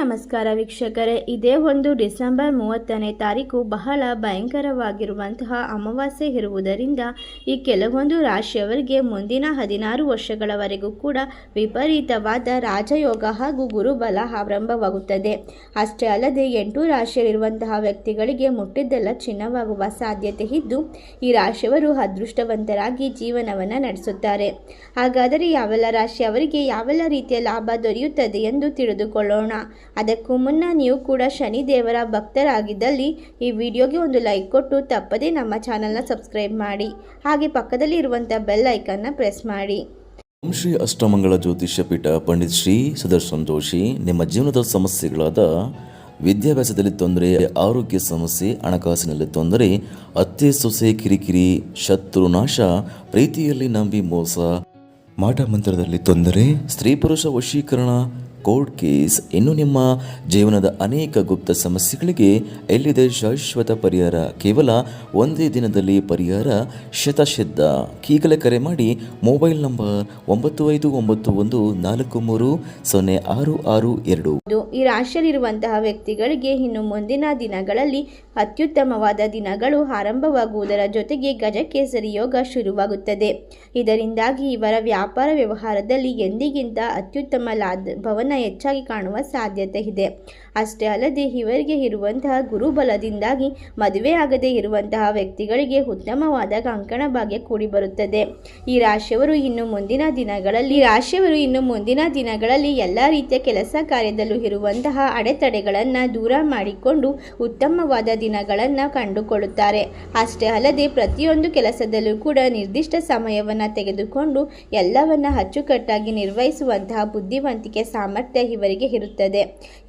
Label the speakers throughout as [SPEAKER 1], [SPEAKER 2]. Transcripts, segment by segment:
[SPEAKER 1] ನಮಸ್ಕಾರ ವೀಕ್ಷಕರೇ, ಇದೇ ಒಂದು ಡಿಸೆಂಬರ್ 30ನೇ ತಾರೀಕು ಬಹಳ ಭಯಂಕರವಾಗಿರುವಂತಹ ಅಮಾವಾಸ್ಯೆ ಇರುವುದರಿಂದ ಈ ಕೆಲವೊಂದು ರಾಶಿಯವರಿಗೆ ಮುಂದಿನ 16 ವರ್ಷಗಳವರೆಗೂ ಕೂಡ ವಿಪರೀತವಾದ ರಾಜಯೋಗ ಹಾಗೂ ಗುರುಬಲ ಆರಂಭವಾಗುತ್ತದೆ. ಅಷ್ಟೇ ಅಲ್ಲದೆ 8 ರಾಶಿಯಲ್ಲಿರುವಂತಹ ವ್ಯಕ್ತಿಗಳಿಗೆ ಮುಟ್ಟಿದ್ದೆಲ್ಲ ಚಿನ್ನವಾಗುವ ಸಾಧ್ಯತೆ ಇದ್ದು ಈ ರಾಶಿಯವರು ಅದೃಷ್ಟವಂತರಾಗಿ ಜೀವನವನ್ನು ನಡೆಸುತ್ತಾರೆ. ಹಾಗಾದರೆ ಯಾವೆಲ್ಲ ರಾಶಿಯವರಿಗೆ ಯಾವೆಲ್ಲ ರೀತಿಯ ಲಾಭ ದೊರೆಯುತ್ತದೆ ಎಂದು ತಿಳಿದುಕೊಳ್ಳೋಣ. ಅದಕ್ಕೂ ಮುನ್ನ ನೀವು ಕೂಡ ಶನಿ ದೇವರ ಭಕ್ತರಾಗಿದ್ದಲ್ಲಿ ಈ ವಿಡಿಯೋಗೆ ಒಂದು ಲೈಕ್ ಕೊಟ್ಟು ತಪ್ಪದೇ ನಮ್ಮ ಚಾನಲ್ನ ಸಬ್ಸ್ಕ್ರೈಬ್ ಮಾಡಿ, ಹಾಗೆ ಪಕ್ಕದಲ್ಲಿ ಇರುವಂಥ ಬೆಲ್ ಐಕನ್ನ ಪ್ರೆಸ್ ಮಾಡಿ.
[SPEAKER 2] ಓಂ ಶ್ರೀ ಅಷ್ಟಮಂಗಳ ಜ್ಯೋತಿಷ್ಯ ಪೀಠ ಪಂಡಿತ್ ಶ್ರೀ ಸುದರ್ಶನ್ ಜೋಶಿ. ನಿಮ್ಮ ಜೀವನದ ಸಮಸ್ಯೆಗಳಾದ ವಿದ್ಯಾಭ್ಯಾಸದಲ್ಲಿ ತೊಂದರೆ, ಆರೋಗ್ಯ ಸಮಸ್ಯೆ, ಹಣಕಾಸಿನಲ್ಲಿ ತೊಂದರೆ, ಅತ್ತೆ ಸೊಸೆ ಕಿರಿಕಿರಿ, ಶತ್ರು ನಾಶ, ಪ್ರೀತಿಯಲ್ಲಿ ನಂಬಿ ಮೋಸ, ಮಾಟ ಮಂತ್ರದಲ್ಲಿ ತೊಂದರೆ, ಸ್ತ್ರೀ ಪುರುಷ ವಶೀಕರಣ, ಕೋರ್ಟ್ ಕೇಸ್, ಇನ್ನು ನಿಮ್ಮ ಜೀವನದ ಅನೇಕ ಗುಪ್ತ ಸಮಸ್ಯೆಗಳಿಗೆ ಎಲ್ಲಿದೆ ಶಾಶ್ವತ ಪರಿಹಾರ? ಕೇವಲ ಒಂದೇ ದಿನದಲ್ಲಿ ಪರಿಹಾರ ಶತಸಿದ್ಧ. ಈಗಲೇ ಕರೆ ಮಾಡಿ ಮೊಬೈಲ್ ನಂಬರ್ 9591430662.
[SPEAKER 1] ಈ ರಾಶಿಯಲ್ಲಿರುವಂತಹ ವ್ಯಕ್ತಿಗಳಿಗೆ ಇನ್ನು ಮುಂದಿನ ದಿನಗಳಲ್ಲಿ ಅತ್ಯುತ್ತಮವಾದ ದಿನಗಳು ಆರಂಭವಾಗುವುದರ ಜೊತೆಗೆ ಗಜಕೇಸರಿ ಯೋಗ ಶುರುವಾಗುತ್ತದೆ. ಇದರಿಂದಾಗಿ ಇವರ ವ್ಯಾಪಾರ ವ್ಯವಹಾರದಲ್ಲಿ ಎಂದಿಗಿಂತ ಅತ್ಯುತ್ತಮ ಲಾಭವನ್ನು ಹೆಚ್ಚಾಗಿ ಕಾಣುವ ಸಾಧ್ಯತೆ ಇದೆ. ಅಷ್ಟೇ ಅಲ್ಲದೆ ಇವರಿಗೆ ಇರುವಂತಹ ಗುರುಬಲದಿಂದಾಗಿ ಮದುವೆ ಆಗದೆ ಇರುವಂತಹ ವ್ಯಕ್ತಿಗಳಿಗೆ ಉತ್ತಮವಾದ ಕಂಕಣ ಭಾಗ್ಯ ಕೂಡಿ ಬರುತ್ತದೆ. ಈ ರಾಶಿಯವರು ಇನ್ನು ಮುಂದಿನ ದಿನಗಳಲ್ಲಿ ಎಲ್ಲ ರೀತಿಯ ಕೆಲಸ ಕಾರ್ಯದಲ್ಲೂ ಇರುವಂತಹ ಅಡೆತಡೆಗಳನ್ನು ದೂರ ಮಾಡಿಕೊಂಡು ಉತ್ತಮವಾದ ದಿನಗಳನ್ನು ಕಂಡುಕೊಳ್ಳುತ್ತಾರೆ. ಅಷ್ಟೇ ಅಲ್ಲದೆ ಪ್ರತಿಯೊಂದು ಕೆಲಸದಲ್ಲೂ ಕೂಡ ನಿರ್ದಿಷ್ಟ ಸಮಯವನ್ನು ತೆಗೆದುಕೊಂಡು ಎಲ್ಲವನ್ನ ಅಚ್ಚುಕಟ್ಟಾಗಿ ನಿರ್ವಹಿಸುವಂತಹ ಬುದ್ಧಿವಂತಿಕೆ ಸಾಮರ್ಥ್ಯ ಇವರಿಗೆ ಇರುತ್ತದೆ.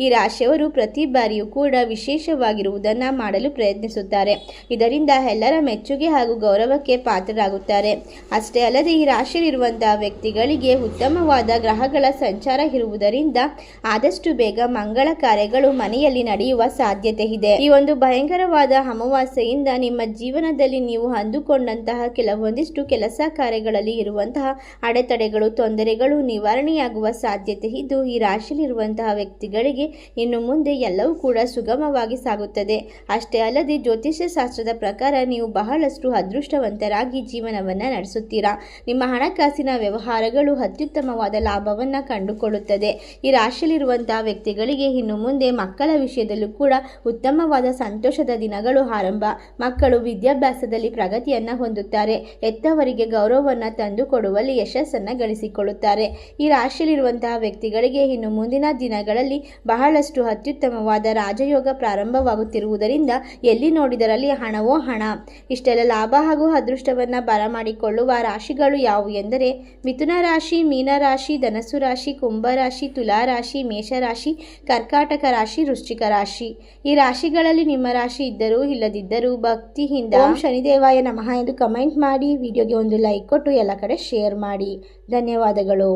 [SPEAKER 1] ಈ ರಾಶಿಯವರು ಪ್ರತಿ ಬಾರಿಯೂ ಕೂಡ ವಿಶೇಷವಾಗಿರುವುದನ್ನು ಮಾಡಲು ಪ್ರಯತ್ನಿಸುತ್ತಾರೆ. ಇದರಿಂದ ಎಲ್ಲರ ಮೆಚ್ಚುಗೆ ಹಾಗೂ ಗೌರವಕ್ಕೆ ಪಾತ್ರರಾಗುತ್ತಾರೆ. ಅಷ್ಟೇ ಅಲ್ಲದೆ ಈ ರಾಶಿಯಲ್ಲಿರುವಂತಹ ವ್ಯಕ್ತಿಗಳಿಗೆ ಉತ್ತಮವಾದ ಗ್ರಹಗಳ ಸಂಚಾರ ಇರುವುದರಿಂದ ಆದಷ್ಟು ಬೇಗ ಮಂಗಳ ಕಾರ್ಯಗಳು ಮನೆಯಲ್ಲಿ ನಡೆಯುವ ಸಾಧ್ಯತೆ ಇದೆ. ಈ ಒಂದು ಭಯಂಕರವಾದ ಅಮಾವಾಸ್ಯೆಯಿಂದ ನಿಮ್ಮ ಜೀವನದಲ್ಲಿ ನೀವು ಅಂದುಕೊಂಡಂತಹ ಕೆಲವೊಂದಿಷ್ಟು ಕೆಲಸ ಕಾರ್ಯಗಳಲ್ಲಿ ಇರುವಂತಹ ಅಡೆತಡೆಗಳು, ತೊಂದರೆಗಳು ನಿವಾರಣೆಯಾಗುವ ಸಾಧ್ಯತೆ ಇದ್ದು ಈ ರಾಶಿಯಲ್ಲಿರುವಂತಹ ವ್ಯಕ್ತಿಗಳಿಗೆ ಇನ್ನು ಮುಂದೆ ಎಲ್ಲವೂ ಕೂಡ ಸುಗಮವಾಗಿ ಸಾಗುತ್ತದೆ. ಅಷ್ಟೇ ಅಲ್ಲದೆ ಜ್ಯೋತಿಷ್ಯ ಶಾಸ್ತ್ರದ ಪ್ರಕಾರ ನೀವು ಬಹಳಷ್ಟು ಅದೃಷ್ಟವಂತರಾಗಿ ಜೀವನವನ್ನು ನಡೆಸುತ್ತೀರಾ. ನಿಮ್ಮ ಹಣಕಾಸಿನ ವ್ಯವಹಾರಗಳು ಅತ್ಯುತ್ತಮವಾದ ಲಾಭವನ್ನು ಕಂಡುಕೊಳ್ಳುತ್ತದೆ. ಈ ರಾಶಿಯಲ್ಲಿರುವಂತಹ ವ್ಯಕ್ತಿಗಳಿಗೆ ಇನ್ನು ಮುಂದೆ ಮಕ್ಕಳ ವಿಷಯದಲ್ಲೂ ಕೂಡ ಉತ್ತಮವಾದ ಸಂತೋಷದ ದಿನಗಳು ಆರಂಭ. ಮಕ್ಕಳು ವಿದ್ಯಾಭ್ಯಾಸದಲ್ಲಿ ಪ್ರಗತಿಯನ್ನು ಹೊಂದುತ್ತಾರೆ. ಹೆತ್ತವರಿಗೆ ಗೌರವವನ್ನು ತಂದುಕೊಡುವಲ್ಲಿ ಯಶಸ್ಸನ್ನು ಗಳಿಸಿಕೊಳ್ಳುತ್ತಾರೆ. ಈ ರಾಶಿಯಲ್ಲಿರುವಂತಹ ವ್ಯಕ್ತಿಗಳಿಗೆ ಇನ್ನು ಮುಂದಿನ ದಿನಗಳಲ್ಲಿ ಬಹಳಷ್ಟು ಅತ್ಯುತ್ತಮವಾದ ರಾಜಯೋಗ ಪ್ರಾರಂಭವಾಗುತ್ತಿರುವುದರಿಂದ ಎಲ್ಲಿ ನೋಡಿದರಲ್ಲಿ ಹಣವೋ ಹಣ. ಇಷ್ಟೆಲ್ಲ ಲಾಭ ಹಾಗೂ ಅದೃಷ್ಟವನ್ನು ಬರಮಾಡಿಕೊಳ್ಳುವ ರಾಶಿಗಳು ಯಾವುವು ಎಂದರೆ ಮಿಥುನ ರಾಶಿ, ಮೀನ ರಾಶಿ, ಧನಸ್ಸು ರಾಶಿ, ಕುಂಭ ರಾಶಿ, ತುಲಾ ರಾಶಿ, ಮೇಷರಾಶಿ, ಕರ್ಕಾಟಕ ರಾಶಿ, ವೃಶ್ಚಿಕ ರಾಶಿ. ಈ ರಾಶಿಗಳಲ್ಲಿ ನಿಮ್ಮ ರಾಶಿ ಇದ್ದರೂ ಇಲ್ಲದಿದ್ದರೂ ಭಕ್ತಿಯಿಂದ ಓಂ ಶನಿದೇವಾಯ ನಮಃ ಎಂದು ಕಮೆಂಟ್ ಮಾಡಿ, ವಿಡಿಯೋಗೆ ಒಂದು ಲೈಕ್ ಕೊಟ್ಟು ಎಲ್ಲ ಕಡೆ ಶೇರ್ ಮಾಡಿ. ಧನ್ಯವಾದಗಳು.